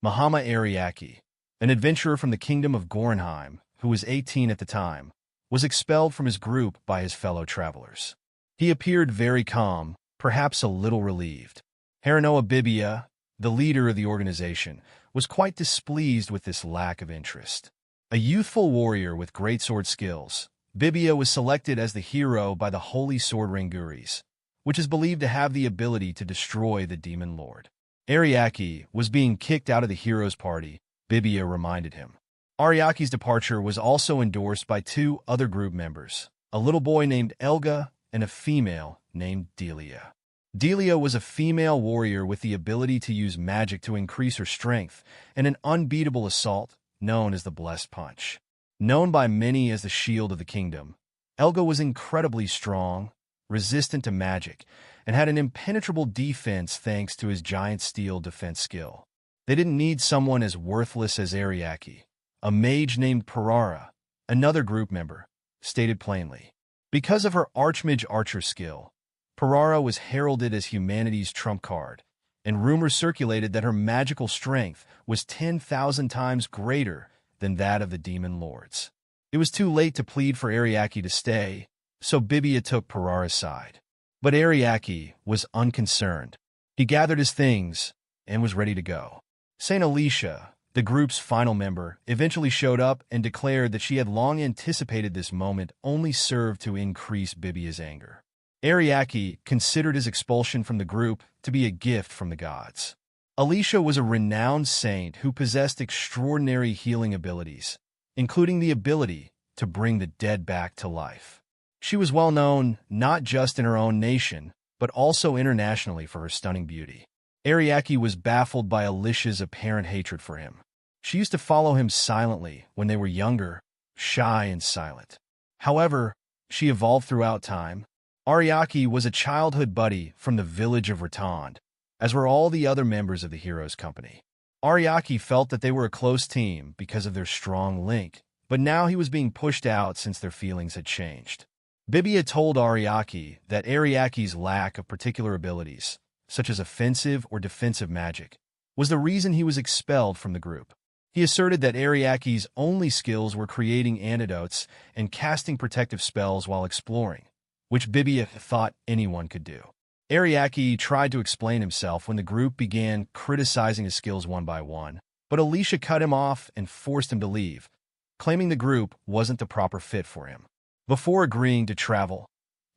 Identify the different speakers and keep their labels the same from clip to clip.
Speaker 1: Mahama Ariake, an adventurer from the kingdom of Gorenheim, who was 18 at the time, was expelled from his group by his fellow travelers. He appeared very calm, perhaps a little relieved. Haranoa Bibia, the leader of the organization, was quite displeased with this lack of interest. A youthful warrior with great sword skills, Bibia was selected as the hero by the Holy Sword Ranguris, which is believed to have the ability to destroy the Demon Lord. Ariake was being kicked out of the hero's party, Bibia reminded him. Ariake's departure was also endorsed by two other group members, a little boy named Elga and a female named Delia. Delia was a female warrior with the ability to use magic to increase her strength and an unbeatable assault known as the Blessed Punch. Known by many as the Shield of the Kingdom, Elga was incredibly strong, resistant to magic, and had an impenetrable defense thanks to his giant steel defense skill. They didn't need someone as worthless as Ariake. A mage named Parara, another group member, stated plainly. Because of her Archmage Archer skill, Parara was heralded as humanity's trump card, and rumors circulated that her magical strength was 10,000 times greater than that of the Demon Lords. It was too late to plead for Ariake to stay, so Bibia took Parara's side. But Ariake was unconcerned. He gathered his things and was ready to go. Saint Alicia, the group's final member, eventually showed up and declared that she had long anticipated this moment only served to increase Bibia's anger. Ariake considered his expulsion from the group to be a gift from the gods. Alicia was a renowned saint who possessed extraordinary healing abilities, including the ability to bring the dead back to life. She was well known not just in her own nation, but also internationally for her stunning beauty. Ariake was baffled by Alicia's apparent hatred for him. She used to follow him silently when they were younger, shy and silent. However, she evolved throughout time. Ariake was a childhood buddy from the village of Ratond, as were all the other members of the hero's company. Ariake felt that they were a close team because of their strong link, but now he was being pushed out since their feelings had changed. Bibia told Ariake that Ariake's lack of particular abilities, such as offensive or defensive magic, was the reason he was expelled from the group. He asserted that Ariake's only skills were creating antidotes and casting protective spells while exploring, which Bibia thought anyone could do. Ariake tried to explain himself when the group began criticizing his skills one by one, but Alicia cut him off and forced him to leave, claiming the group wasn't the proper fit for him. Before agreeing to travel,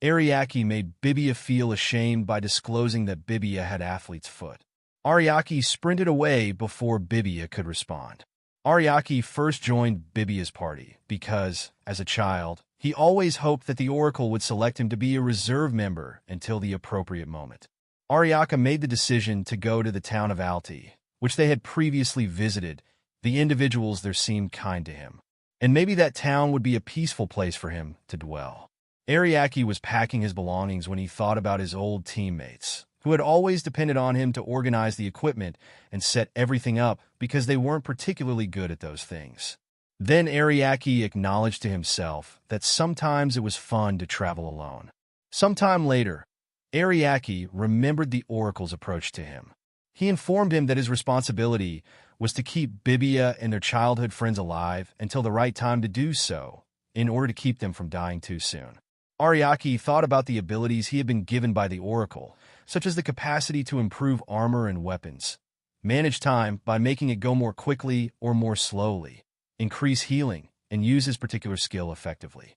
Speaker 1: Ariake made Bibia feel ashamed by disclosing that Bibia had athlete's foot. Ariake sprinted away before Bibia could respond. Ariake first joined Bibia's party because, as a child, he always hoped that the Oracle would select him to be a reserve member until the appropriate moment. Ariake made the decision to go to the town of Alti, which they had previously visited. The individuals there seemed kind to him, and maybe that town would be a peaceful place for him to dwell. Ariake was packing his belongings when he thought about his old teammates, who had always depended on him to organize the equipment and set everything up because they weren't particularly good at those things. Then Ariake acknowledged to himself that sometimes it was fun to travel alone. Sometime later, Ariake remembered the Oracle's approach to him. He informed him that his responsibility was to keep Bibia and their childhood friends alive until the right time to do so, in order to keep them from dying too soon. Ariake thought about the abilities he had been given by the Oracle, such as the capacity to improve armor and weapons, manage time by making it go more quickly or more slowly, increase healing, and use his particular skill effectively.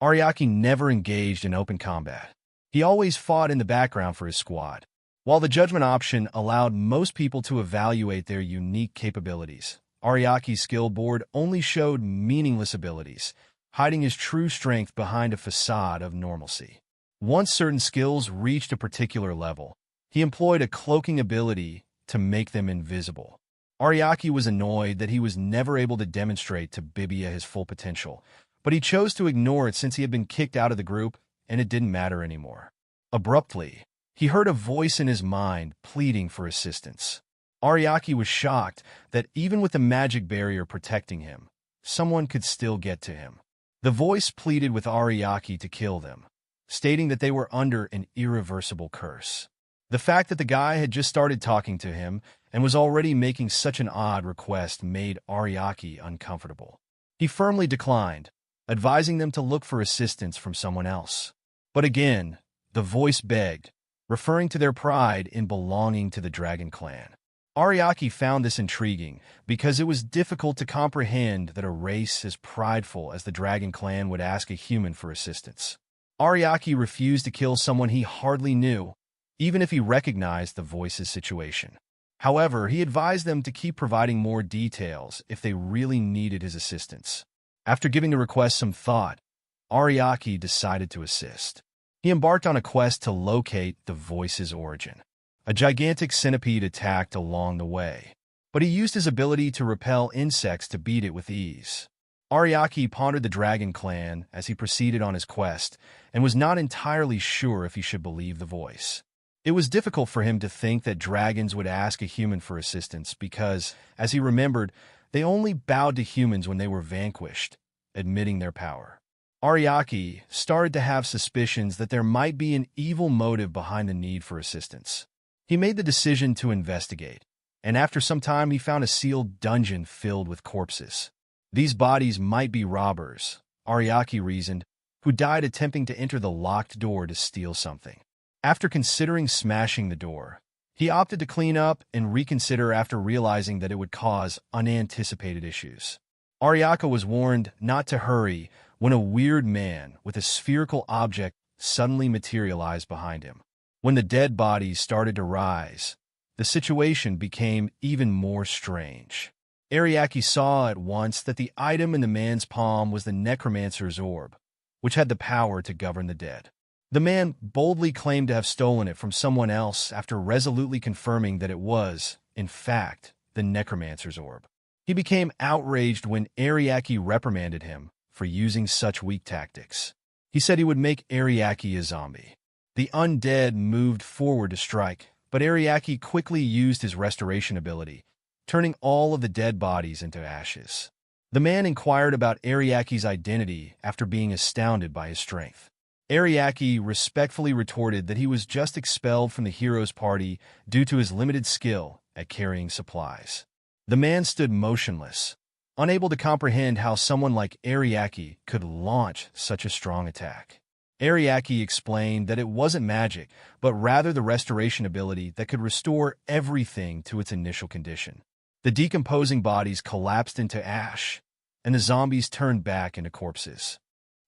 Speaker 1: Ariake never engaged in open combat. He always fought in the background for his squad. While the judgment option allowed most people to evaluate their unique capabilities, Ariake's skill board only showed meaningless abilities, hiding his true strength behind a facade of normalcy. Once certain skills reached a particular level, he employed a cloaking ability to make them invisible. Ariake was annoyed that he was never able to demonstrate to Bibia his full potential, but he chose to ignore it since he had been kicked out of the group and it didn't matter anymore. Abruptly, he heard a voice in his mind pleading for assistance. Ariake was shocked that even with the magic barrier protecting him, someone could still get to him. The voice pleaded with Ariake to kill them, stating that they were under an irreversible curse. The fact that the guy had just started talking to him and was already making such an odd request made Ariaki uncomfortable. He firmly declined, advising them to look for assistance from someone else. But again, the voice begged, referring to their pride in belonging to the Dragon Clan. Ariaki found this intriguing because it was difficult to comprehend that a race as prideful as the Dragon Clan would ask a human for assistance. Ariaki refused to kill someone he hardly knew, even if he recognized the voice's situation. However, he advised them to keep providing more details if they really needed his assistance. After giving the request some thought, Ariaki decided to assist. He embarked on a quest to locate the voice's origin. A gigantic centipede attacked along the way, but he used his ability to repel insects to beat it with ease. Ariaki pondered the Dragon Clan as he proceeded on his quest and was not entirely sure if he should believe the voice. It was difficult for him to think that dragons would ask a human for assistance because, as he remembered, they only bowed to humans when they were vanquished, admitting their power. Ariaki started to have suspicions that there might be an evil motive behind the need for assistance. He made the decision to investigate, and after some time he found a sealed dungeon filled with corpses. These bodies might be robbers, Ariaki reasoned, who died attempting to enter the locked door to steal something. After considering smashing the door, he opted to clean up and reconsider after realizing that it would cause unanticipated issues. Ariaki was warned not to hurry when a weird man with a spherical object suddenly materialized behind him. When the dead bodies started to rise, the situation became even more strange. Ariaki saw at once that the item in the man's palm was the necromancer's orb, which had the power to govern the dead. The man boldly claimed to have stolen it from someone else after resolutely confirming that it was, in fact, the necromancer's orb. He became outraged when Ariaki reprimanded him for using such weak tactics. He said he would make Ariaki a zombie. The undead moved forward to strike, but Ariaki quickly used his restoration ability, turning all of the dead bodies into ashes. The man inquired about Ariaki's identity after being astounded by his strength. Ariaki respectfully retorted that he was just expelled from the hero's party due to his limited skill at carrying supplies. The man stood motionless, unable to comprehend how someone like Ariaki could launch such a strong attack. Ariaki explained that it wasn't magic, but rather the restoration ability that could restore everything to its initial condition. The decomposing bodies collapsed into ash, and the zombies turned back into corpses.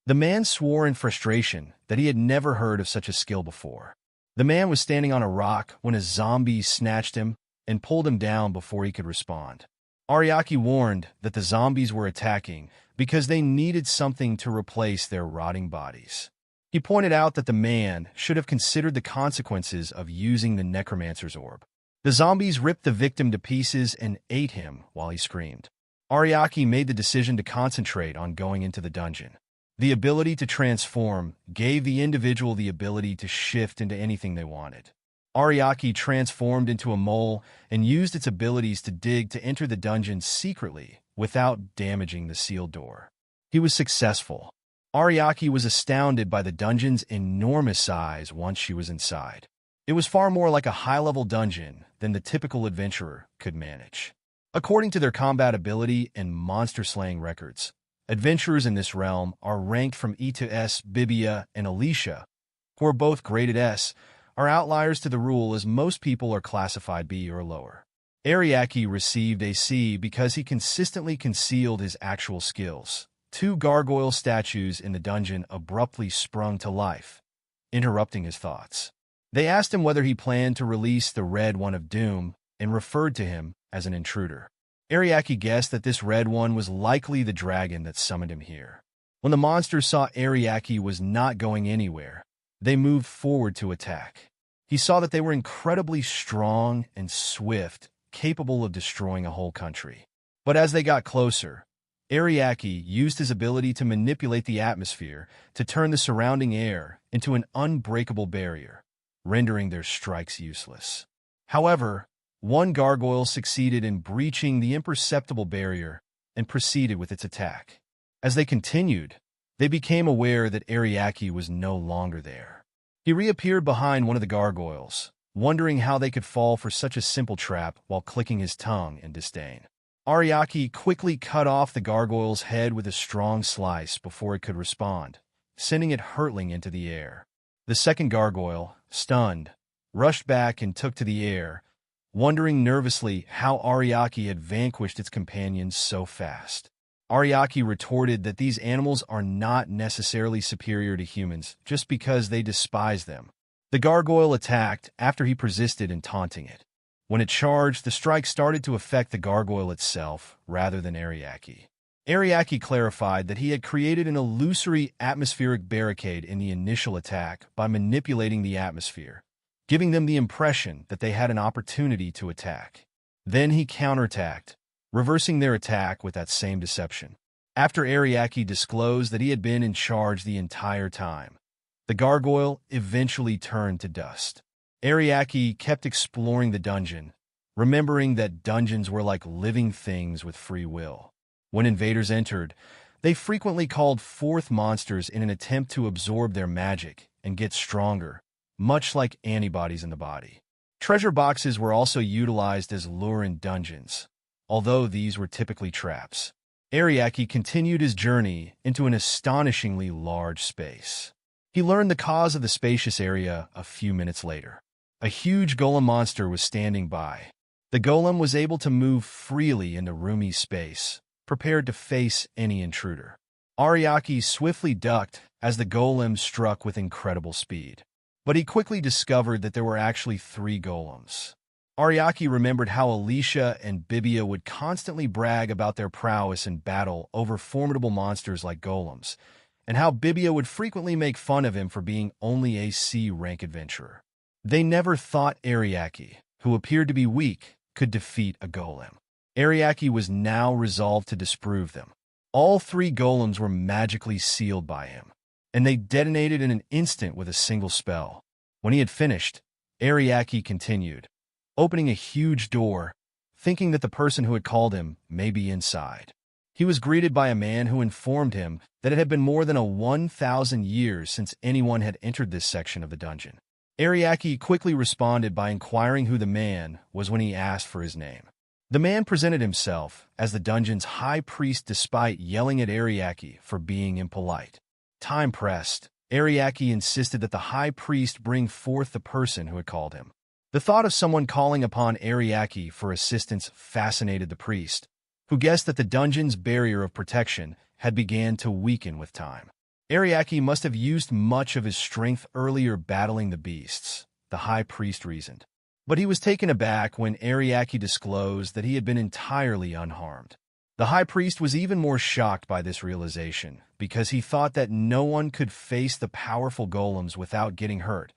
Speaker 1: The man swore in frustration that he had never heard of such a skill before. The man was standing on a rock when a zombie snatched him and pulled him down before he could respond. Ariaki warned that the zombies were attacking because they needed something to replace their rotting bodies. He pointed out that the man should have considered the consequences of using the necromancer's orb. The zombies ripped the victim to pieces and ate him while he screamed. Ariaki made the decision to concentrate on going into the dungeon. The ability to transform gave the individual the ability to shift into anything they wanted. Ariaki transformed into a mole and used its abilities to dig to enter the dungeon secretly without damaging the sealed door. He was successful. Ariaki was astounded by the dungeon's enormous size once she was inside. It was far more like a high-level dungeon than the typical adventurer could manage. According to their combat ability and monster-slaying records, adventurers in this realm are ranked from E to S. Bibia and Alicia, who are both graded S, are outliers to the rule as most people are classified B or lower. Ariaki received a C because he consistently concealed his actual skills. 2 gargoyle statues in the dungeon abruptly sprung to life, interrupting his thoughts. They asked him whether he planned to release the Red One of Doom and referred to him as an intruder. Ariaki guessed that this Red One was likely the dragon that summoned him here. When the monsters saw Ariaki was not going anywhere, they moved forward to attack. He saw that they were incredibly strong and swift, capable of destroying a whole country. But as they got closer, Ariaki used his ability to manipulate the atmosphere to turn the surrounding air into an unbreakable barrier, rendering their strikes useless. However, one gargoyle succeeded in breaching the imperceptible barrier and proceeded with its attack. As they continued, they became aware that Ariaki was no longer there. He reappeared behind one of the gargoyles, wondering how they could fall for such a simple trap while clicking his tongue in disdain. Ariaki quickly cut off the gargoyle's head with a strong slice before it could respond, sending it hurtling into the air. The second gargoyle, stunned, rushed back and took to the air, wondering nervously how Ariaki had vanquished its companions so fast. Ariaki retorted that these animals are not necessarily superior to humans just because they despise them. The gargoyle attacked after he persisted in taunting it. When it charged, the strike started to affect the gargoyle itself rather than Ariaki. Ariaki clarified that he had created an illusory atmospheric barricade in the initial attack by manipulating the atmosphere, giving them the impression that they had an opportunity to attack. Then he counterattacked, reversing their attack with that same deception. After Ariaki disclosed that he had been in charge the entire time, the gargoyle eventually turned to dust. Ariaki kept exploring the dungeon, remembering that dungeons were like living things with free will. When invaders entered, they frequently called forth monsters in an attempt to absorb their magic and get stronger, much like antibodies in the body. Treasure boxes were also utilized as lure in dungeons, although these were typically traps. Ariaki continued his journey into an astonishingly large space. He learned the cause of the spacious area a few minutes later. A huge golem monster was standing by. The golem was able to move freely in the roomy space, prepared to face any intruder. Ariaki swiftly ducked as the golem struck with incredible speed. But he quickly discovered that there were actually 3 golems. Ariaki remembered how Alicia and Bibia would constantly brag about their prowess in battle over formidable monsters like golems, and how Bibia would frequently make fun of him for being only a C-rank adventurer. They never thought Ariaki, who appeared to be weak, could defeat a golem. Ariaki was now resolved to disprove them. All 3 golems were magically sealed by him, and they detonated in an instant with a single spell. When he had finished, Ariaki continued, opening a huge door, thinking that the person who had called him may be inside. He was greeted by a man who informed him that it had been more than 1,000 years since anyone had entered this section of the dungeon. Ariaki quickly responded by inquiring who the man was when he asked for his name. The man presented himself as the dungeon's high priest despite yelling at Ariaki for being impolite. Time pressed. Ariaki insisted that the high priest bring forth the person who had called him. The thought of someone calling upon Ariaki for assistance fascinated the priest, who guessed that the dungeon's barrier of protection had began to weaken with time. Ariaki must have used much of his strength earlier battling the beasts, the high priest reasoned. But he was taken aback when Ariaki disclosed that he had been entirely unharmed. The high priest was even more shocked by this realization, because he thought that no one could face the powerful golems without getting hurt,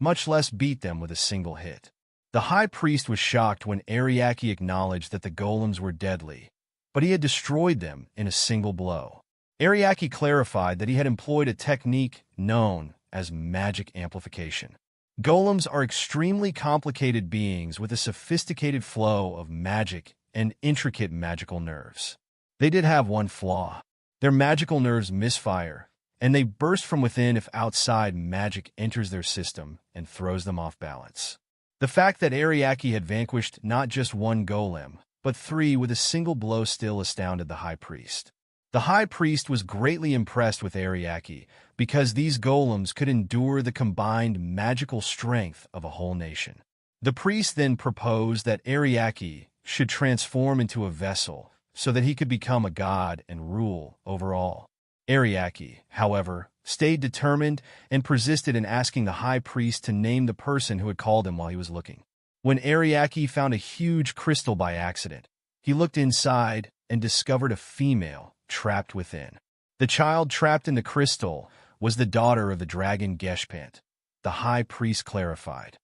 Speaker 1: much less beat them with a single hit. The high priest was shocked when Ariaki acknowledged that the golems were deadly, but he had destroyed them in a single blow. Ariaki clarified that he had employed a technique known as magic amplification. Golems are extremely complicated beings with a sophisticated flow of magic and intricate magical nerves. They did have one flaw. Their magical nerves misfire, and they burst from within if outside magic enters their system and throws them off balance. The fact that Ariaki had vanquished not just 1 golem, but 3 with a single blow still astounded the high priest. The high priest was greatly impressed with Ariaki because these golems could endure the combined magical strength of a whole nation. The priest then proposed that Ariaki should transform into a vessel so that he could become a god and rule over all. Ariaki, however, stayed determined and persisted in asking the high priest to name the person who had called him while he was looking. When Ariaki found a huge crystal by accident, he looked inside and discovered a female trapped within. The child trapped in the crystal was the daughter of the dragon Geshpant, the high priest clarified.